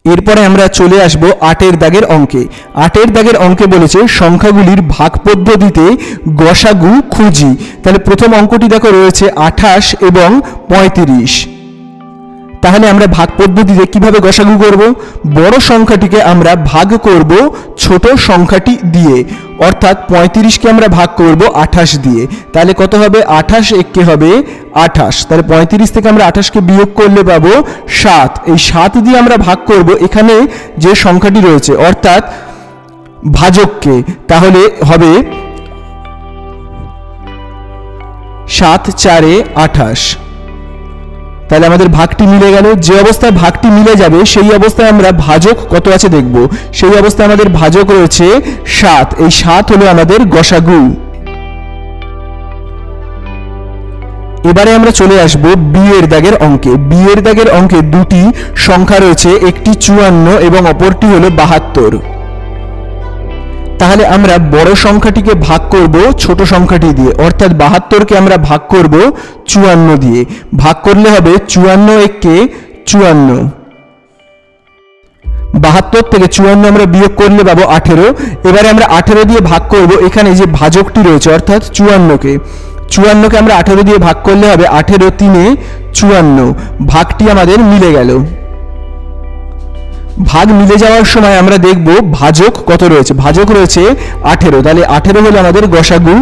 এরপরে আমরা চলে আসব 8 দাগের অঙ্কে। 8 দাগের অঙ্কে বলেছে সংখ্যাগুলির ভাগ পদ্ধতিতে গসাগু খুঁজি। তাহলে প্রথম অঙ্কটি দেখো রয়েছে 28 এবং 35। তাহলে আমরা ভাগ পদ্ধতিতে কিভাবে গসাগু করব? বড় সংখ্যাটিকে আমরা ভাগ করব ছোট সংখ্যাটি দিয়ে, অর্থাৎ 35কে আমরা ভাগ করব 28 দিয়ে। তাহলে কত হবে? 28 একে হবে 28। তাহলে 35 থেকে আমরা 28কে বিয়োগ করলে পাবো 7। এই 7 দিয়ে আমরা ভাগ করব এখানে যে সংখ্যাটি রয়েছে অর্থাৎ ভাজককে। তাহলে হবে 7 4 28। তাহলে আমাদের ভাগটি মিলে গেল। যে অবস্থায় ভাগটি মিলে যাবে সেই অবস্থায় আমরা ভাজক কত আছে দেখব। সেই অবস্থায় আমাদের ভাজক রয়েছে 7। এই 7 হলো আমাদের গসাগু। এবারে আমরা চলে আসব বি এর দাগের অঙ্কে। বি এর দাগের অঙ্কে দুটি সংখ্যা রয়েছে, একটি 54 এবং অপরটি হলো 72। তাহলে আমরা বড় সংখ্যাটিকে ভাগ করব ছোট সংখ্যাটি দিয়ে, অর্থাৎ 72কে আমরা ভাগ করব 54 দিয়ে। ভাগ করলে হবে 54 একে 54। 72 থেকে 54 আমরা বিয়োগ করলে পাবো 18। এবারে আমরা 18 দিয়ে ভাগ করব এখানে যে ভাজকটি রয়েছে অর্থাৎ 54কে। 54কে আমরা 18 দিয়ে ভাগ করলে হবে 18 3 54। ভাগটি আমাদের মিলে গেল। ভাগ মিলে যাওয়ার সময় আমরা দেখব ভাজক কত রয়েছে। ভাজক রয়েছে 18। তাহলে 18 হলো আমাদের গসাগু।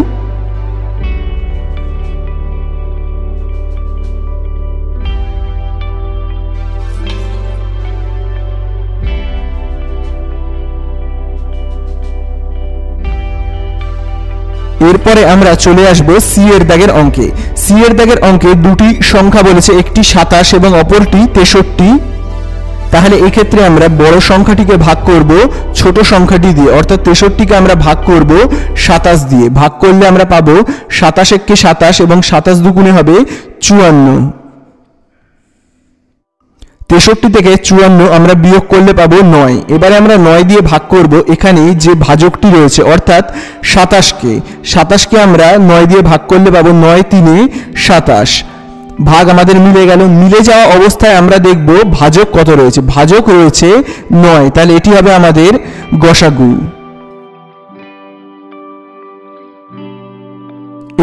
এরপরে আমরা চলে আসব সি এর দাগের অঙ্কে। সি এর দাগের অঙ্কে দুটি সংখ্যা বলেছে, একটি 27 এবং অপরটি 63। তাহলে এই ক্ষেত্রে আমরা বড় সংখ্যাটিকে ভাগ করব ছোট সংখ্যাটি দিয়ে, অর্থাৎ 63কে আমরা ভাগ করব 27 দিয়ে। ভাগ করলে আমরা পাবো 27 একে 27 এবং 27 দুগুণে হবে 54। 63 থেকে 54 আমরা বিয়োগ করলে পাবো 9। এবারে আমরা 9 দিয়ে ভাগ করব এখানে যে ভাজকটি রয়েছে অর্থাৎ 27কে আমরা 9 দিয়ে ভাগ করলে পাবো 9 3 27। ভাগ আমাদের মিলে গেল। মিলে যাওয়া অবস্থায় আমরা দেখব ভাজক কত রয়েছে। ভাজক রয়েছে 9। তাহলে এটি হবে আমাদের গসাগু।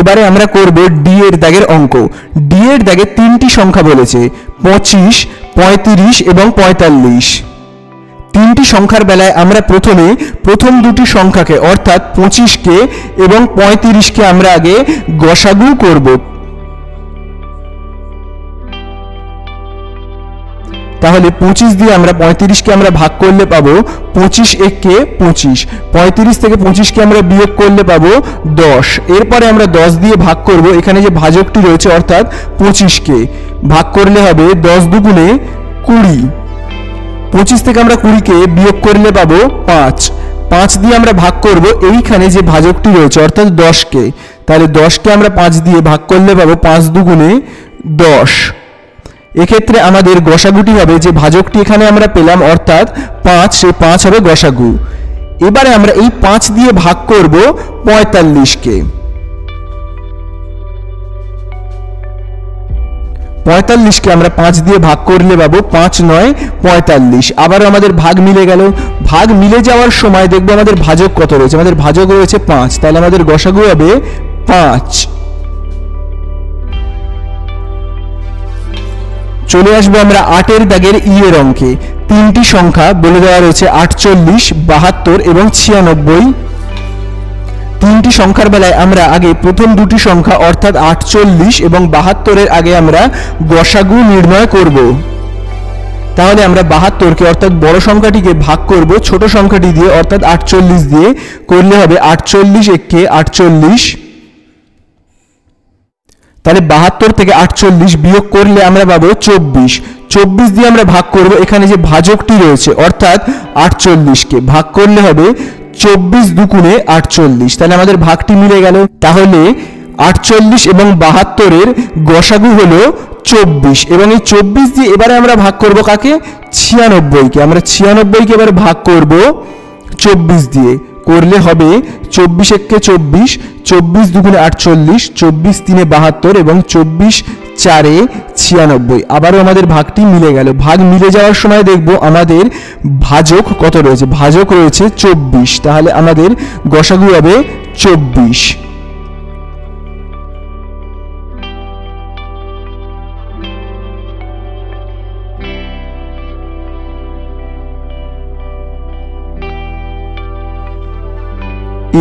এবারে আমরা করব ডি এর দাগের অঙ্ক। ডি এর দাগে তিনটি সংখ্যা বলেছে, 25 35 এবং 45। তিনটি সংখ্যার বেলায় আমরা প্রথম দুটি সংখ্যাকে অর্থাৎ 25কে এবং 35কে আমরা আগে গসাগু করব। তাহলে 25 দিয়ে আমরা 35কে আমরা ভাগ করলে পাবো 25 একে 25। 35 থেকে 25কে আমরা বিয়োগ করলে পাবো 10। এরপরে আমরা 10 দিয়ে ভাগ করব এখানে যে ভাজকটি রয়েছে অর্থাৎ 25কে। ভাগ করলে হবে 10 দুগুণে 20। 25 থেকে আমরা 20কে বিয়োগ করলে পাবো 5। 5 দিয়ে আমরা ভাগ করব এইখানে যে ভাজকটি রয়েছে অর্থাৎ 10কে। তাহলে 10কে আমরা 5 দিয়ে ভাগ করলে পাবো 5 দুগুণে 10। এক্ষেত্রে আমাদের গসাগুটি হবে যে ভাজকটি এখানে আমরা পেলাম অর্থাৎ 5, সেই 5 হবে গসাগু। এবারে আমরা এই 5 দিয়ে ভাগ করব 45কে। 45কে আমরা 5 দিয়ে ভাগ করলে পাবো 5 9 45। আবারও আমাদের ভাগ মিলে গেল। ভাগ মিলে যাওয়ার সময় দেখবো আমাদের ভাজক কত রয়েছে। আমাদের ভাজক রয়েছে 5। তাহলে আমাদের গসাগু হবে 5। চলে আসবো আমরা 8 এর দাগের ই এর অঙ্কে। তিনটি সংখ্যা বলে দেওয়া রয়েছে 48 72 এবং 96। তিনটি সংখ্যার বেলায় আমরা আগে প্রথম দুটি সংখ্যা অর্থাৎ 48 এবং 72-এর আগে আমরা গসাগু নির্ণয় করব। তাহলে আমরা 72কে অর্থাৎ বড় সংখ্যাটিকে ভাগ করব ছোট সংখ্যাটি দিয়ে অর্থাৎ 48 দিয়ে। করলে হবে 48 একে 48। তাহলে 72 থেকে 48 বিয়োগ করলে আমরা পাবো 24। 24 দিয়ে আমরা ভাগ করব এখানে যে ভাজকটি রয়েছে অর্থাৎ 48কে। ভাগ করলে হবে 24 দুগুণে 48। তাহলে আমাদের ভাগটি মিলে গেল। তাহলে 48 এবং 72-এর গসাগু হলো 24 এবং এই 24 দিয়ে এবারে আমরা ভাগ করব কাকে? 96কে। আমরা 96কে এবারে ভাগ করব 24 দিয়ে। করলে হবে 24 একে 24, 24 দুগুণে 48, 24 3 72 এবং 24 4 এ 96। আবারও আমাদের ভাগটি মিলে গেল। ভাগ মিলে যাওয়ার সময় দেখব আমাদের ভাজক কত রয়েছে, ভাজক রয়েছে 24, তাহলে আমাদের গসাগু হবে 24।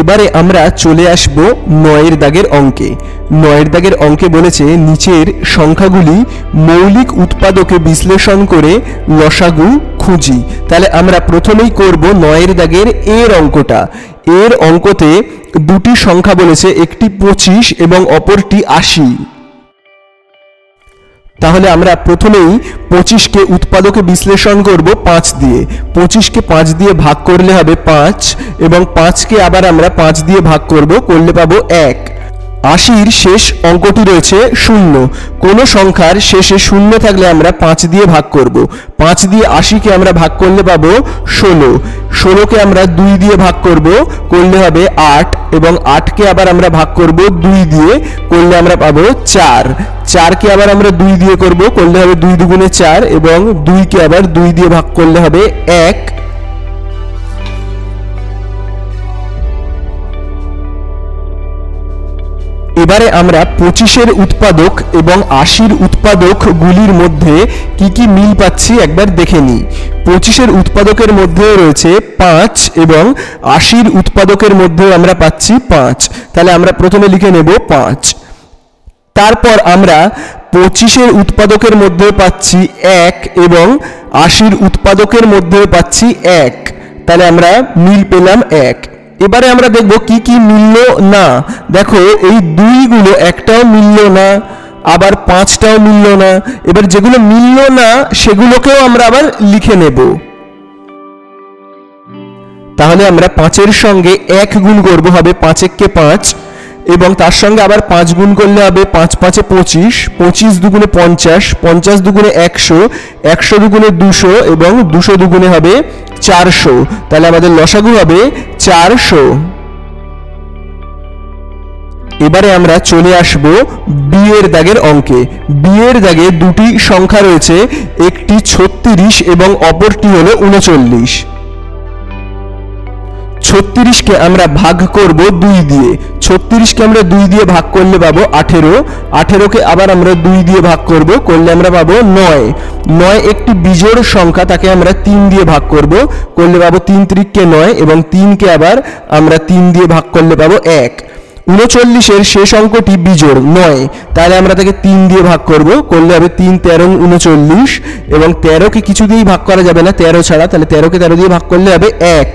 এবারে আমরা চলে আসব 9 দাগের অঙ্কে। 9 দাগের অঙ্কে বলেছে নিচের সংখ্যাগুলি মৌলিক উৎপাদকে বিশ্লেষণ করে লসাগু খুঁজি। তাহলে আমরা প্রথমেই করব 9 দাগের এর অঙ্কটা। এর অঙ্কতে দুটি সংখ্যা বলেছে, একটি 25 এবং অপরটি 80। তাহলে আমরা প্রথমেই 25কে উৎপাদকে বিশ্লেষণ করব 5 দিয়ে। 25কে 5 দিয়ে ভাগ করলে হবে 5 এবং 5কে আবার আমরা 5 দিয়ে ভাগ করব, করলে পাবো 1। 80-র শেষ অঙ্কটি রয়েছে 0। কোনো সংখ্যার শেষে 0 থাকলে আমরা 5 দিয়ে ভাগ করব। 5 দিয়ে 80কে আমরা ভাগ করলে পাবো 16। 16কে আমরা 2 দিয়ে ভাগ করব, করলে হবে 8 এবং 8কে আবার আমরা ভাগ করব 2 দিয়ে, করলে আমরা পাবো 4। 4কে আবার আমরা 2 দিয়ে করব, করলে হবে 2 দুগুণে 4 এবং 2কে আবার 2 দিয়ে ভাগ করলে হবে 1। এবারে আমরা 25-এর উৎপাদক এবং 80-র উৎপাদক গুলির মধ্যে কি কি মিল পাচ্ছি একবার দেখে নিই। 25-এর উৎপাদকের মধ্যেও রয়েছে 5 এবং 80-র উৎপাদকের মধ্যেও আমরা পাচ্ছি 5। তাহলে আমরা প্রথমে লিখে নেব 5। তারপর আমরা 25-এর উৎপাদকের মধ্যেও পাচ্ছি 1 এবং 80-র উৎপাদকের মধ্যেও পাচ্ছি 1। তাহলে আমরা মিল পেলাম 1। এবারে আমরা দেখব কি কি মিলল না। দেখো এই 2 গুলো একটাও মিলল না, আবার 5টাও মিলল না। এবার যেগুলো মিলল না সেগুলোকেও আমরা আবার লিখে নেব। তাহলে আমরা 5-এর সঙ্গে 1 গুণ করব, হবে 5 একে 5 এবং তার সঙ্গে আবার 5 গুণ করলে হবে 5 5 25, 25 দুগুণে 50, 50 দুগুণে 100, 100 দুগুণে 200 এবং 200 দুগুণে হবে 400। তাহলে আমাদের লসাগু হবে 400। এবারে আমরা চলে আসব বিয়ের দাগের অঙ্কে। বিয়ের দাগে দুটি সংখ্যা রয়েছে, একটি 36 এবং অপরটি হলো 39। 36কে আমরা ভাগ করব 2 দিয়ে। 36কে আমরা 2 দিয়ে ভাগ করলে পাবো 18। 18কে আবার আমরা 2 দিয়ে ভাগ করব, করলে আমরা পাবো 9। 9 একটি বিজোড় সংখ্যা, তাকে আমরা 3 দিয়ে ভাগ করব, করলে পাবো 3 3কে 9 এবং 3কে আবার আমরা 3 দিয়ে ভাগ করলে পাবো 1। 39-এর শেষ অঙ্কটি বিজোড় 9, তাহলে আমরা তাকে 3 দিয়ে ভাগ করব, করলে হবে 3 13 39 এবং 13কে কিছু দিয়েই ভাগ করা যাবে না 13 ছাড়া, তাহলে 13কে 13 দিয়ে ভাগ করলে হবে 1।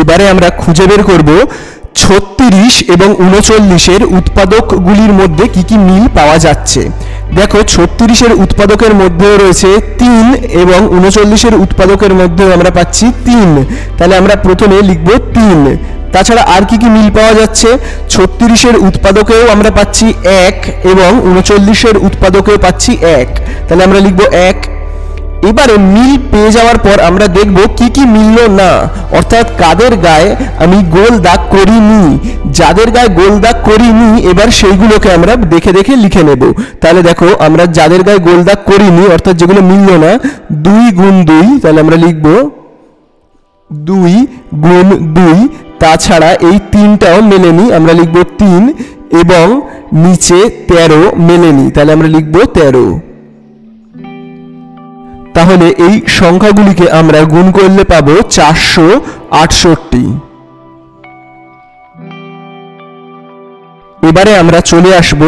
এবারে আমরা খুঁজে বের করব 36 এবং 39-এর উৎপাদকগুলির মধ্যে কি কি মিল পাওয়া যাচ্ছে। দেখো 36-এর উৎপাদকের মধ্যেও রয়েছে 3 এবং 39-এর উৎপাদকের মধ্যেও আমরা পাচ্ছি 3। তাহলে আমরা প্রথমে লিখব 3। তাছাড়া আর কি কি মিল পাওয়া যাচ্ছে, 36-এর উৎপাদকেও আমরা পাচ্ছি 1 এবং 39-এর উৎপাদকেও পাচ্ছি 1। তাহলে আমরা লিখব 1। এবারে মিল পেয়ে যাওয়ার পর আমরা দেখব কি কি মিলল না, অর্থাৎ কাদের গায়ে আমি গোল দাগ করিনি। যাদের গায়ে গোল দাগ করিনি এবার সেইগুলোকে আমরা দেখে দেখে লিখে নেব। তাহলে দেখো আমরা যাদের গায়ে গোল দাগ করিনি অর্থাৎ যেগুলো মিলল না, 2 গুণ 2, তাহলে আমরা লিখব 2 গুণ 2। তাছাড়া এই 3টাও মেলেনি, আমরা লিখব 3 এবং নিচে 13 মেলেনি, তাহলে আমরা লিখব 13। তাহলে এই সংখ্যাগুলিকে আমরা গুণ করলে পাবো 468। এবারে আমরা চলে আসব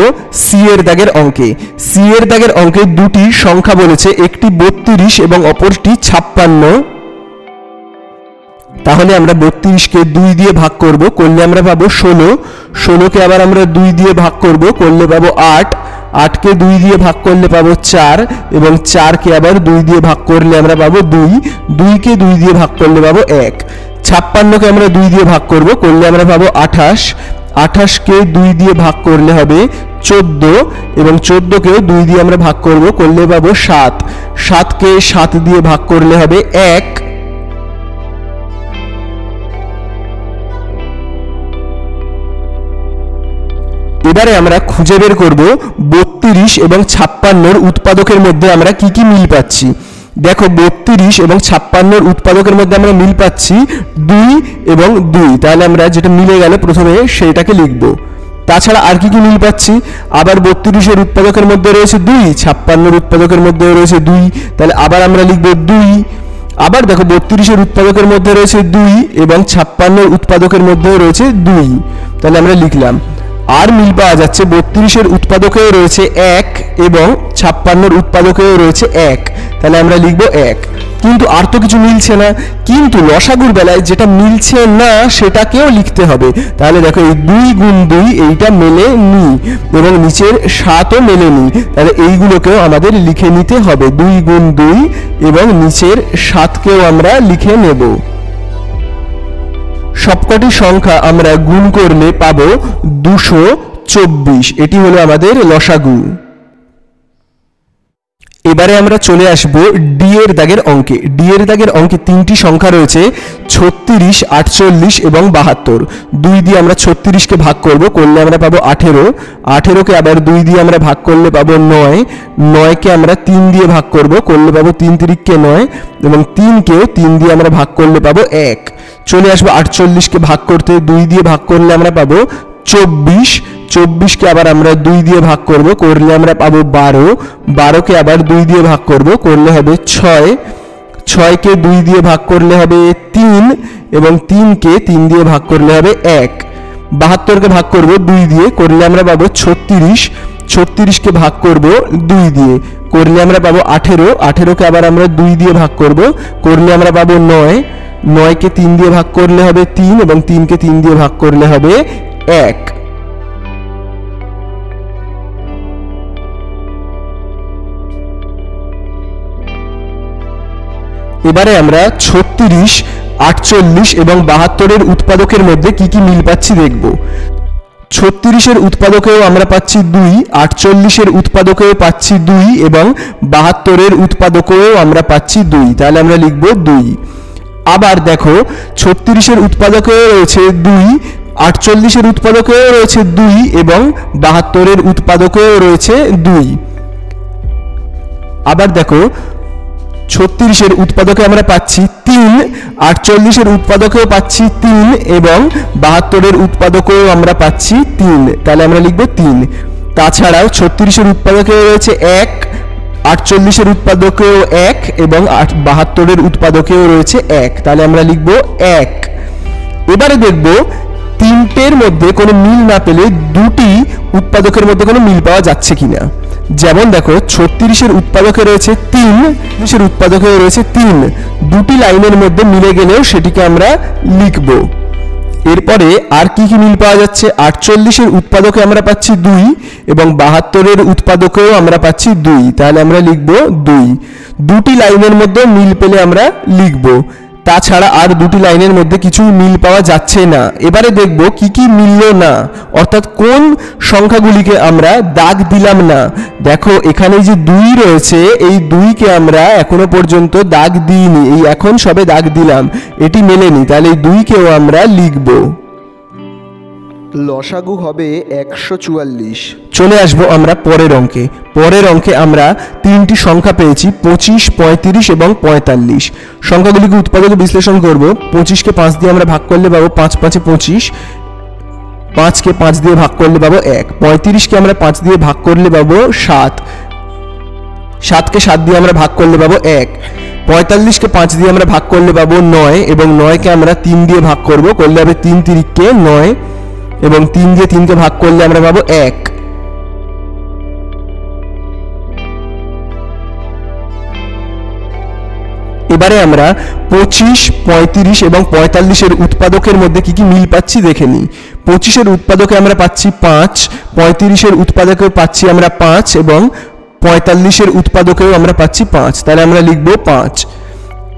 সি এর দাগের অঙ্কে। সি এর দাগের অঙ্কে দুটি সংখ্যা বলেছে, একটি 32 এবং অপরটি 56। তাহলে আমরা 32কে 2 দিয়ে ভাগ করব, করলে আমরা পাবো 16। 16কে আবার আমরা 2 দিয়ে ভাগ করব, করলে পাবো 8। 8কে 2 দিয়ে ভাগ করলে পাবো 4 এবং 4কে আবার 2 দিয়ে ভাগ করলে আমরা পাবো 2। 2কে 2 দিয়ে ভাগ করলে পাবো 1। 56কে আমরা 2 দিয়ে ভাগ করব, করলে আমরা পাবো 28। 28কে 2 দিয়ে ভাগ করলে হবে 14 এবং 14কেও 2 দিয়ে আমরা ভাগ করব, করলে পাবো 7। 7কে 7 দিয়ে ভাগ করলে হবে 1। এবারে আমরা খুঁজে বের করব 32 এবং 56 উৎপাদকের মধ্যে আমরা কি কি মিল পাচ্ছি। দেখো 32 এবং 56 উৎপাদকের মধ্যে আমরা মিল পাচ্ছি 2 এবং 2, তাহলে আমরা যেটা মিলে গেল প্রথমে সেইটাকে লিখব। তাছাড়া আর কি কি মিল পাচ্ছি, আবার 32 উৎপাদকের মধ্যে রয়েছে 2, 56 উৎপাদকের মধ্যে রয়েছে 2, তাহলে আবার আমরা লিখব 2। আবার দেখো 32 উৎপাদকের মধ্যে রয়েছে 2 এবং 56 উৎপাদকের মধ্যেও রয়েছে 2, তাহলে আমরা লিখলাম। আর মিল পাওয়া যাচ্ছে 32 উৎপাদকেও রয়েছে 1 এবং 56 উৎপাদকেও রয়েছে 1, তাহলে আমরা লিখব 1। কিন্তু আর তো কিছু মিলছে না, কিন্তু লসাগুর বেলায় যেটা মিলছে না সেটাকেও লিখতে হবে। তাহলে দেখো এই 2 গুণ 2 এইটা মেলেনি এবং নিচের 7ও মেলেনি, তাহলে এইগুলোকেও আমাদের লিখে নিতে হবে। 2 গুণ 2 এবং নিচের 7কেও আমরা লিখে নেব। সবকটি সংখ্যা আমরা গুণ করলে পাবো 224, এটি হলো আমাদের লসাগু। এবারে আমরা চলে আসব ডি এর দাগের অঙ্কে। ডি এর দাগের অঙ্কে তিনটি সংখ্যা রয়েছে 36, 48 এবং 72। 2 দিয়ে আমরা 36কে ভাগ করব, করলে আমরা পাবো 18। 18কে আবার 2 দিয়ে আমরা ভাগ করলে পাবো 9। 9কে আমরা 3 দিয়ে ভাগ করব, করলে পাবো 3 3কে 9 এবং 3কেও 3 দিয়ে আমরা ভাগ করলে পাবো 1। চলে আসবো 48কে ভাগ করতে, 2 দিয়ে ভাগ করলে আমরা পাবো 24। 24কে আবার আমরা 2 দিয়ে ভাগ করব, করলে আমরা পাবো 12। 12কে আবার 2 দিয়ে ভাগ করব, করলে হবে 6। 6কে 2 দিয়ে ভাগ করলে হবে 3 এবং 3কে 3 দিয়ে ভাগ করলে হবে 1। 72কে ভাগ করব 2 দিয়ে, করলে আমরা পাবো 36। 36কে ভাগ করব 2 দিয়ে, করলে আমরা পাবো 18। 18কে আবার আমরা 2 দিয়ে ভাগ করব, করলে আমরা পাবো 9। 9কে 3 দিয়ে ভাগ করলে হবে 3 এবং 3কে 3 দিয়ে ভাগ করলে হবে 1। এবারে আমরা 36, 48 এবং 72 উৎপাদকের মধ্যে কি কি মিল পাচ্ছি দেখব। 36 উৎপাদকেও আমরা পাচ্ছি 2, 48 উৎপাদকেও পাচ্ছি 2 এবং 72 উৎপাদকেও আমরা পাচ্ছি 2, তাহলে আমরা লিখব 2। আবার দেখো 36 উৎপাদকেও রয়েছে 2, 48 উৎপাদকেও রয়েছে 2 এবং 72 উৎপাদকেও রয়েছে 2। আবার দেখো 36 উৎপাদকে আমরা পাচ্ছি 3, 48 উৎপাদকেও পাচ্ছি 3 এবং 72 উৎপাদকেও আমরা পাচ্ছি 3, তাহলে আমরা লিখব 3। তাছাড়াও 36 উৎপাদকেও রয়েছে 1, 48 উৎপাদকেও 1 এবং 72 উৎপাদকেও রয়েছে 1, তাহলে আমরা লিখব 1। এবারে দেখব তিনটের মধ্যে কোনো মিল না পেলে দুটি উৎপাদকের মধ্যে কোনো মিল পাওয়া যাচ্ছে কিনা। যেমন দেখো 36 উৎপাদকে রয়েছে 3, 36 উৎপাদকে রয়েছে 3, দুটি লাইনের মধ্যে মিলে গেলেও সেটিকে আমরা লিখব। এরপরে আর কি কি মিল পাওয়া যাচ্ছে, 48 উৎপাদকে আমরা পাচ্ছি 2 এবং 72 উৎপাদকেও আমরা পাচ্ছি 2, তাহলে আমরা লিখব 2। দুটি লাইনের মধ্যে মিল পেলে আমরা লিখব। তাছাড়া আর দুটি লাইনের মধ্যে কিছু মিল পাওয়া যাচ্ছে না। এবারে দেখব কি কি মিলল না, অর্থাৎ কোন সংখ্যাগুলিকে আমরা দাগ দিলাম না। দেখো এখানে যে 2 রয়েছে, এই 2কে আমরা এখনো পর্যন্ত দাগ দিইনি, এই এখন সবে দাগ দিলাম, এটি মেলেনি, তাহলে এই 2কেও আমরা লিখব। লসাগু হবে 144। চলে আসবো আমরা পরের অঙ্কে। পরের অঙ্কে আমরা তিনটি সংখ্যা পেয়েছি 25, 35 এবং 45। সংখ্যাগুলিকে উৎপাদকে বিশ্লেষণ করব। 25কে 5 দিয়ে আমরা ভাগ করলে পাবো 5 5 25, 5কে 5 দিয়ে ভাগ করলে পাবো 1। 35কে আমরা 5 দিয়ে ভাগ করলে পাবো 7, 7কে 7 দিয়ে আমরা ভাগ করলে পাবো 1। 45কে 5 দিয়ে আমরা ভাগ করলে পাবো 9 এবং 9কে আমরা 3 দিয়ে ভাগ করব, করলে হবে 3 3কে 9 এবং 3 দিয়ে 3কে ভাগ করলে আমরা পাবো 1। এবারে আমরা 25, 35 এবং 45 উৎপাদকের মধ্যে কি কি মিল পাচ্ছি দেখে নিই। 25 উৎপাদকে আমরা পাচ্ছি 5, 35 উৎপাদকে পাচ্ছি আমরা 5 এবং 45 উৎপাদকেও আমরা পাচ্ছি 5, তাহলে আমরা লিখব 5।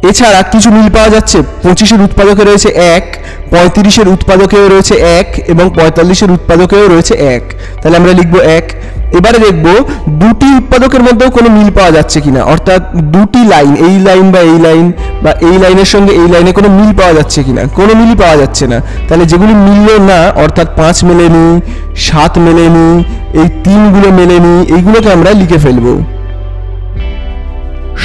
এছাড়া কিছু মিল পাওয়া যাচ্ছে। 25-এর উৎপাদকে রয়েছে 1, 35-এর উৎপাদকেও রয়েছে 1 এবং 45-এর উৎপাদকেও রয়েছে 1। তাহলে আমরা লিখব 1। এবারে দেখব দুটি উৎপাদকের মধ্যেও কোনো মিল পাওয়া যাচ্ছে কিনা, অর্থাৎ দুটি লাইন, এই লাইন বা এই লাইন বা এই লাইনের সঙ্গে এই লাইনে কোনো মিল পাওয়া যাচ্ছে কিনা। কোনো মিলই পাওয়া যাচ্ছে না। তাহলে যেগুলি মিলল না, অর্থাৎ 5 মেলেনি, 7 মেলেনি, এই 3গুলো মেলেনি, এইগুলোকে আমরা লিখে ফেলবো।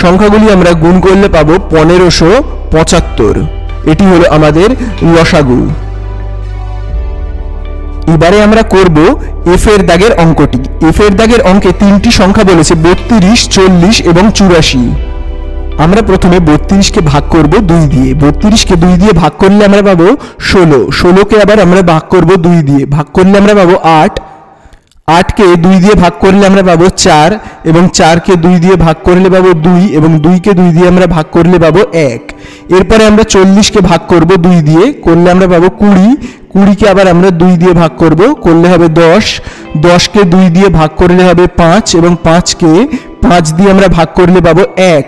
সংখ্যাগুলি আমরা গুণ করলে পাবো 1575। এটি হলো আমাদের লসাগু। এবারে আমরা করব এফ এর দাগের অঙ্কটি। এফ এর দাগের অঙ্কে তিনটি সংখ্যা বলেছে 32, 40 এবং 84। আমরা প্রথমে 32কে ভাগ করব 2 দিয়ে। 32কে 2 দিয়ে ভাগ করলে আমরা পাবো 16। 16কে আবার আমরা ভাগ করব 2 দিয়ে, ভাগ করলে আমরা পাবো 8। 8কে 2 দিয়ে ভাগ করলে আমরা পাবো 4 এবং 4কে 2 দিয়ে ভাগ করলে পাবো 2 এবং 2কে 2 দিয়ে আমরা ভাগ করলে পাবো 1। এরপরে আমরা 40কে ভাগ করব 2 দিয়ে, করলে আমরা পাবো 20। 20কে আবার আমরা 2 দিয়ে ভাগ করব, করলে হবে 10। 10কে 2 দিয়ে ভাগ করলে হবে 5 এবং 5কে 5 দিয়ে আমরা ভাগ করলে পাবো 1।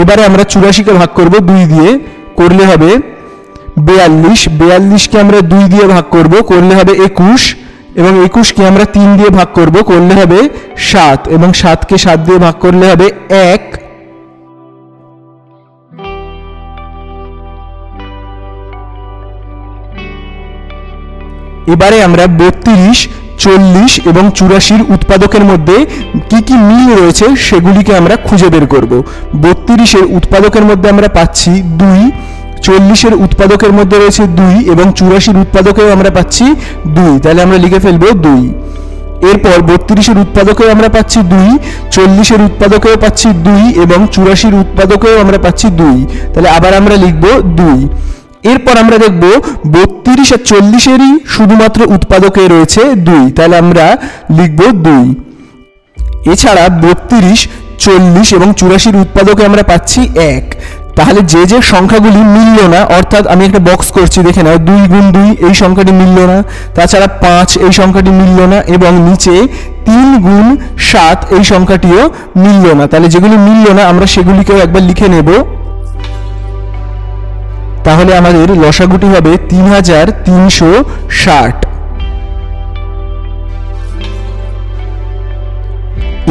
এবারে আমরা 84কে ভাগ করব 2 দিয়ে, করলে হবে 42। 42কে আমরা 2 দিয়ে ভাগ করব, করলে হবে 21 এবং 21কে আমরা 3 দিয়ে ভাগ করব, করলে হবে 7 এবং 7কে 7 দিয়ে ভাগ করলে হবে 1। এবারে আমরা 32, 40 এবং 84 উৎপাদকের মধ্যে কি কি মিল রয়েছে সেগুলিকে আমরা খুঁজে বের করব। 32-এর উৎপাদকের মধ্যে আমরা পাচ্ছি 2, 40-এর উৎপাদকের মধ্যে রয়েছে 2 এবং 84-এর উৎপাদকেও আমরা পাচ্ছি 2। তাহলে আমরা লিখে ফেলবো 2। এরপর 32-এর উৎপাদকেও আমরা পাচ্ছি 2, 40-এর উৎপাদকেও পাচ্ছি 2 এবং 84-এর উৎপাদকেও আমরা পাচ্ছি 2। তাহলে আবার আমরা লিখব 2। এরপর আমরা দেখব 32 আর 40-এরই শুধুমাত্র উৎপাদকে রয়েছে 2। তাহলে আমরা লিখব 2। এছাড়া 32, 40 এবং 84-এর উৎপাদকে আমরা পাচ্ছি 1। তাহলে যে যে সংখ্যাগুলি মিলল না, অর্থাৎ আমি একটা বক্স করছি, দেখে নাও 2 গুণ 2 এই সংখ্যাটি মিলল না, তাছাড়া 5 এই সংখ্যাটি মিলল না এবং নিচে 3 গুণ 7 এই সংখ্যাটিও মিলল না। তাহলে যেগুলি মিলল না আমরা সেগুলিকেও একবার লিখে নেব। তাহলে আমাদের লসাগুটি হবে 3360।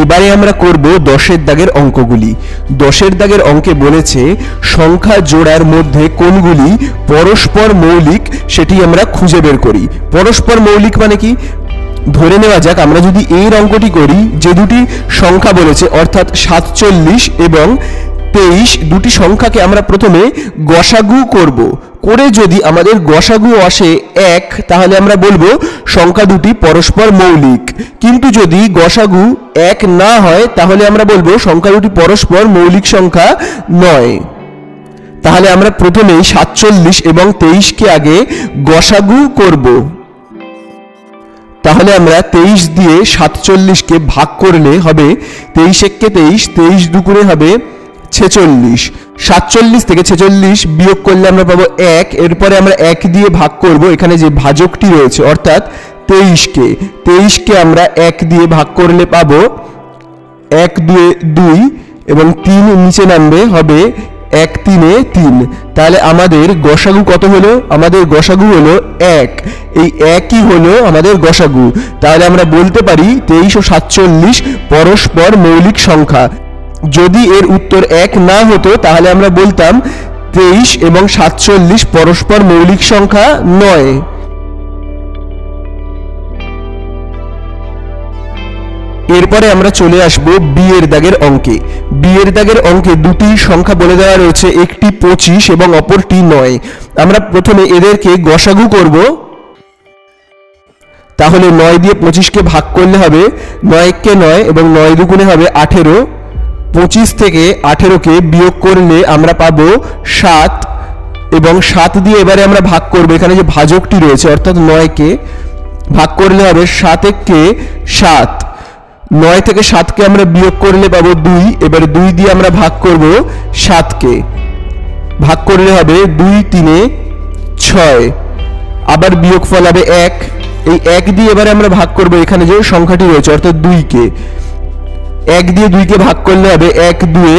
এবারে আমরা করব 10-এর দাগের অঙ্কগুলি। 10-এর দাগের অঙ্কে বলেছে সংখ্যা জোড়ার মধ্যে কোনগুলি পরস্পর মৌলিক সেটি আমরা খুঁজে বের করি। পরস্পর মৌলিক মানে কি? ধরে নেওয়া যাক আমরা যদি এই অঙ্কটি করি, যে দুটি সংখ্যা বলেছে অর্থাৎ 47 এবং 23 দুটি সংখ্যাকে আমরা প্রথমে গসাগু করব, করে যদি আমাদের গসাগু আসে 1 তাহলে আমরা বলবো সংখ্যা দুটি পরস্পর মৌলিক। কিন্তু যদি গসাগু 1 না হয় তাহলে আমরা বলবো সংখ্যা দুটি পরস্পর মৌলিক সংখ্যা নয়। তাহলে আমরা প্রথমেই 47 এবং 23কে আগে গসাগু করব। তাহলে আমরা 23 দিয়ে 47কে ভাগ করলে হবে 23 একে 23, 23 দুগুণে হবে 46। 47 থেকে 46 বিয়োগ করলে আমরা পাবো 1। এরপরে আমরা 1 দিয়ে ভাগ করব এখানে যে ভাজকটি রয়েছে অর্থাৎ 23কে আমরা 1 দিয়ে ভাগ করলে পাবো 1 2 2 এবং 3 নিচে নামবে, হবে 1 3 3। তাহলে আমাদের গসাগু কত হলো? আমাদের গসাগু হলো 1। এই একই হলো আমাদের গসাগু। তাহলে আমরা বলতে পারি 23 ও 47 পরস্পর মৌলিক সংখ্যা। যদি এর উত্তর 1 না হতো তাহলে আমরা বলতাম 23 এবং 47 পরস্পর মৌলিক সংখ্যা নয়। এরপরে আমরা চলে আসব বি এর দাগের অঙ্কে। বি এর দাগের অঙ্কে দুটি সংখ্যা বলে দেওয়া রয়েছে, একটি 25 এবং অপরটি 9। আমরা প্রথমে এদেরকে গসাগু করব। তাহলে 9 দিয়ে 25কে ভাগ করলে হবে 9 কে 9 এবং 9 দুগুণে হবে 18। 25 থেকে 18কে বিয়োগ করলে আমরা পাবো 7 এবং 7 দিয়ে এবারে আমরা ভাগ করব। এখানে যে ভাজকটি রয়েছে অর্থাৎ 9কে ভাগ করলে হবে 7 একে 7। 9 থেকে 7কে আমরা বিয়োগ করলে পাবো 2। এবারে 2 দিয়ে আমরা ভাগ করব 7কে, ভাগ করলে হবে 2 3 6। আবার বিয়োগফল হবে 1। এই 1 দিয়ে এবারে আমরা ভাগ করব এখানে যে সংখ্যাটি রয়েছে অর্থাৎ 2কে। 1 দিয়ে 2 কে ভাগ করলে হবে 1 2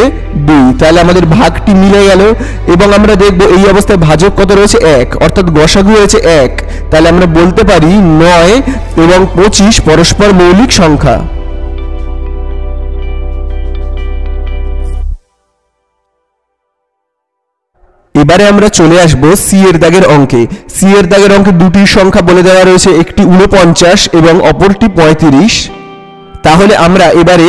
2, তাহলে আমাদের ভাগটি মিলে গেল। এবং আমরা দেখব এই অবস্থায় ভাজক কত রয়েছে 1, অর্থাৎ গসাগু রয়েছে 1, তাহলে আমরা বলতে পারি 9 এবং 25 পরস্পর মৌলিক সংখ্যা। এবারে আমরা চলে আসব সি এর দাগের অঙ্কে। সি এর দাগের অঙ্কে দুটি সংখ্যা বলে দেওয়া রয়েছে, একটি 49 এবং অপরটি 35। তাহলে আমরা এবারে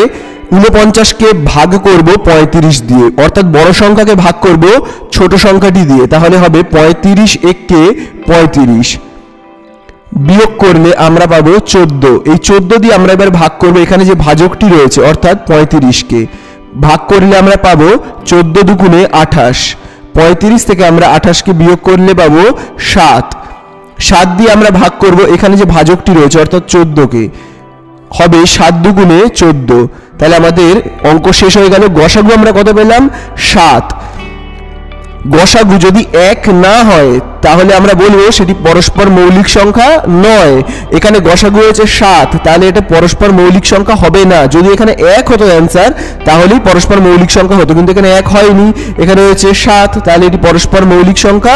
49 কে ভাগ করব 35 দিয়ে, অর্থাৎ বড় সংখ্যাকে ভাগ করব ছোট সংখ্যাটি দিয়ে। তাহলে হবে 35 1 35, বিয়োগ করলে আমরা পাবো 14। এই 14 দিয়ে আমরা এবার ভাগ করব এখানে যে ভাজকটি রয়েছে, অর্থাৎ 35 কে ভাগ করলে আমরা পাবো 14 দুগুণে 28। 35 থেকে আমরা 28 কে বিয়োগ করলে পাবো 7। 7 দিয়ে আমরা ভাগ করব এখানে যে ভাজকটি রয়েছে, অর্থাৎ 14 কে, হবে 7 দুগুণে 14। তাহলে আমাদের অঙ্ক শেষ হয়ে গেল। গসাগু আমরা কত পেলাম? 7। গসাগু যদি 1 না হয় তাহলে আমরা বলবো সেটি পরস্পর মৌলিক সংখ্যা নয়। এখানে গসাগু হয়েছে 7, তাহলে এটা পরস্পর মৌলিক সংখ্যা হবে না। যদি এখানে 1 হতো অ্যান্সার তাহলেই পরস্পর মৌলিক সংখ্যা হতো, কিন্তু এখানে 1 হয়নি, এখানে হয়েছে 7, তাহলে এটি পরস্পর মৌলিক সংখ্যা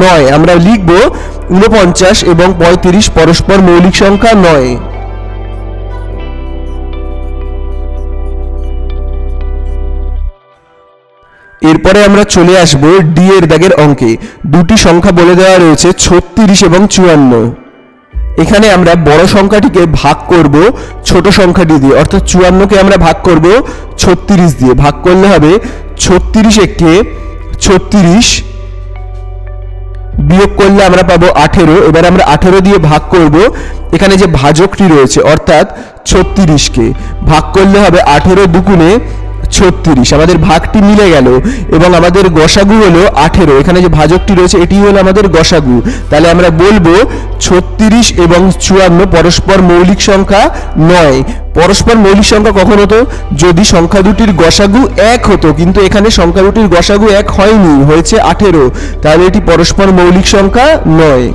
নয়। আমরা লিখব 49 এবং 35 পরস্পর মৌলিক সংখ্যা নয়। এরপরে আমরা চলে আসব ডি এর দাগের অঙ্কে। দুটি সংখ্যা বলে দেওয়া রয়েছে 36 এবং 54। এখানে আমরা বড় সংখ্যাটিকে ভাগ করব ছোট সংখ্যাটি দিয়ে, অর্থাৎ 54 কে আমরা ভাগ করব 36 দিয়ে। ভাগ করলে হবে 36 1 36, বিয়োগ করলে আমরা পাবো 18। এবার আমরা 18 দিয়ে ভাগ করব এখানে যে ভাজকটি রয়েছে, অর্থাৎ 36 কে ভাগ করলে হবে 18 দুগুণে 36। আমাদের ভাগটি মিলে গেল এবং আমাদের গসাগু হলো 18। এখানে যে ভাজকটি রয়েছে এটি হলো আমাদের গসাগু। তাহলে আমরা বলবো 36 এবং 54 পরস্পর মৌলিক সংখ্যা নয়। পরস্পর মৌলিক সংখ্যা কখন হতো? যদি সংখ্যা দুটির গসাগু 1 হতো, কিন্তু এখানে সংখ্যা দুটির গসাগু 1 হয়নি, হয়েছে 18, তাহলে এটি পরস্পর মৌলিক সংখ্যা নয়।